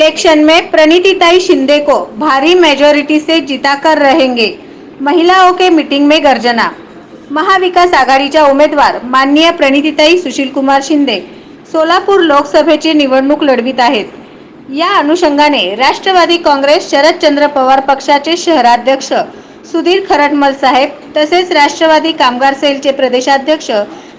Election में प्रणितिताई शिंदे को भारी मेजॉरिटी से जिताकर रहेंगे, महिलाओं के मीटिंग में गर्जना। महाविकास आघाडीच्या उमेदवार माननीय प्रणितिताई सुशीलकुमार शिंदे सोलापूर लोकसभेची निवडणूक लढवित आहेत। या अनुषंगाने राष्ट्रवादी काँग्रेस शरदचंद्र पवार पक्षाचे शहराध्यक्ष सुधीर खरटमल साहेब तसेच राष्ट्रवादी कामगार सेलचे प्रदेशाध्यक्ष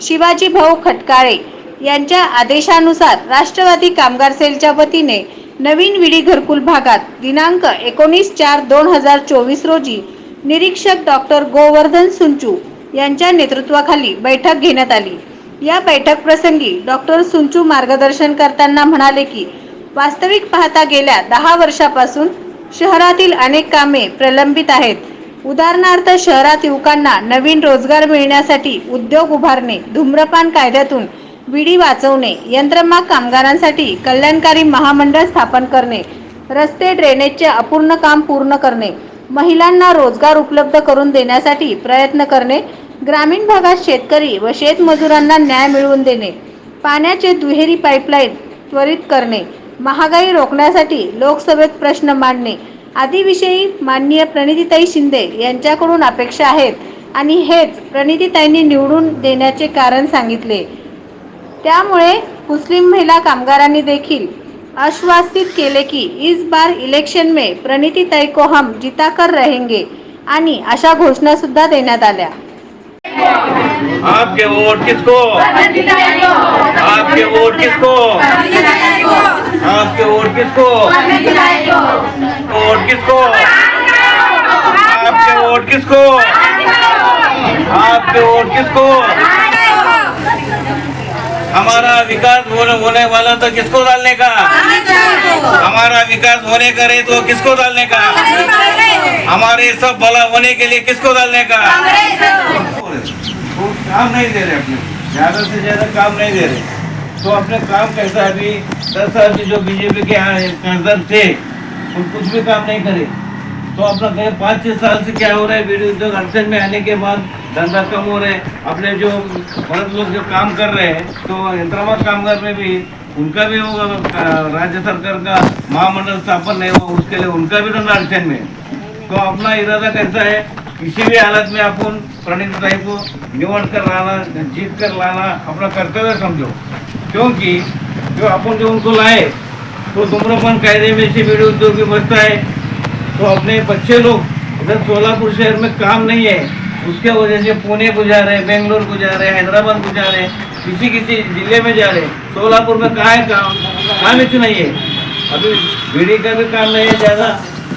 शिवाजी भाऊ खटकाळे यांच्या आदेशानुसार राष्ट्रवादी कामगार सेलच्या वतीने नवीन विडी घरकुल भागात दिनांक 19/4/2024 रोजी निरीक्षक डॉक्टर गोवर्धन सुंचू यांच्या नेतृत्वाखाली बैठक घेण्यात आली। या बैठक प्रसंगी डॉक्टर सुंचू मार्गदर्शन करताना म्हणाले की वास्तविक पाहता गेल्या 10 वर्षापासून शहरातील अनेक कामे प्रलंबित आहेत। उदाहरणार्थ शहरात युवकांना नवीन रोजगार मिळण्यासाठी उद्योग उभारणे, धूम्रपान कायद्यातून विडी वाचवणे, यंत्रमाग कामगारांसाठी कल्याणकारी महामंडळ स्थापन करणे, रस्ते ड्रेनेजचे अपूर्ण काम पूर्ण करणे, महिलांना रोजगार उपलब्ध करून देण्यासाठी प्रयत्न करणे, ग्रामीण भागात शेतकरी व शेतमजुरांना न्याय मिळवून देणे, पाण्याचे दुहेरी पाईपलाईन त्वरित करणे, महागाई रोखण्यासाठी लोकसभेत प्रश्न मांडणे आदी विषयी माननीय प्रणितिताई शिंदे यांच्याकडून अपेक्षा आहेत आणि हेच प्रणितिताईंनी निवडून देण्याचे कारण सांगितले। त्यामुळे मुस्लिम महिला कामगारांनी देखील आश्वासित केले की इस बार इलेक्शन में प्रणितिताई को हम जिताकर रहेंगे आणि अशा घोषणा सुद्धा देण्यात आल्या। आपके वोट किसको? आपके वोट किसको? आपके वोट किसको? वोट किसको? आपके वोट किसको? आपके वोट किसको? हमारा विकास होने वाला तो किसको डालने का? हमारा विकास होने का रहे तो किसको डालने का? हमारे सब भला होने के लिए किसको डालने का? वो काम नहीं दे रहे, अपने ज्यादा से ज्यादा काम नहीं दे रहे, तो अपने काम कैसा? अभी 10 साल की जो बीजेपी के कर्जदार थे वो कुछ भी काम नहीं करे, तो अपना कहीं 5-6 साल से क्या हो रहा है, वीडियो उद्योग अड़चन में आने के बाद धंधा कम हो रहे हैं। अपने जो मर्द लोग जो काम कर रहे हैं तो यंत्रमाग कामगार में भी उनका भी होगा, राज्य सरकार का महामंडल स्थापन नहीं हुआ, उसके लिए उनका भी धंधा अड़चन में। तो अपना इरादा कैसा है, किसी भी हालत में अपन प्रणितिताई को निवड़ कर लाना, जीत कर लाना अपना कर्तव्य समझो, क्योंकि जो अपन जो उनको लाए तो धूम्रपान कायदे में से वीडियो उद्योग भी बचता है, तो अपने बच्चे लोग इधर सोलापुर शहर में काम नहीं है, उसके वजह से पुणे को जा रहे, बेंगलोर को जा रहे, हैदराबाद को जा रहे, किसी किसी जिले में जा रहे, सोलापुर में कहाँ है काम इतना नहीं है। अभी बीड़ी का भी काम नहीं है ज़्यादा,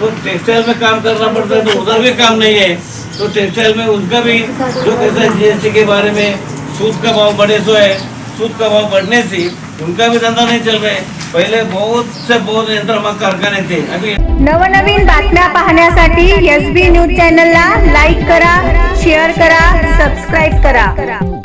तो टेक्सटाइल में काम करना पड़ता है, तो उधर भी काम नहीं है, तो टेक्सटाइल में उनका भी जो कैसा जीएसटी के बारे में सूद का भाव बढ़े सो है, सूद का भाव बढ़ने से उनका भी धंधा नहीं चल रहा है। पहले बहुत से बहुत यंत्रमाग कारखाने थे, अभी नवनवीन बातम्या पाहण्यासाठी SB न्यूज चॅनलला लाईक करा, शेअर करा, सबस्क्राईब करा।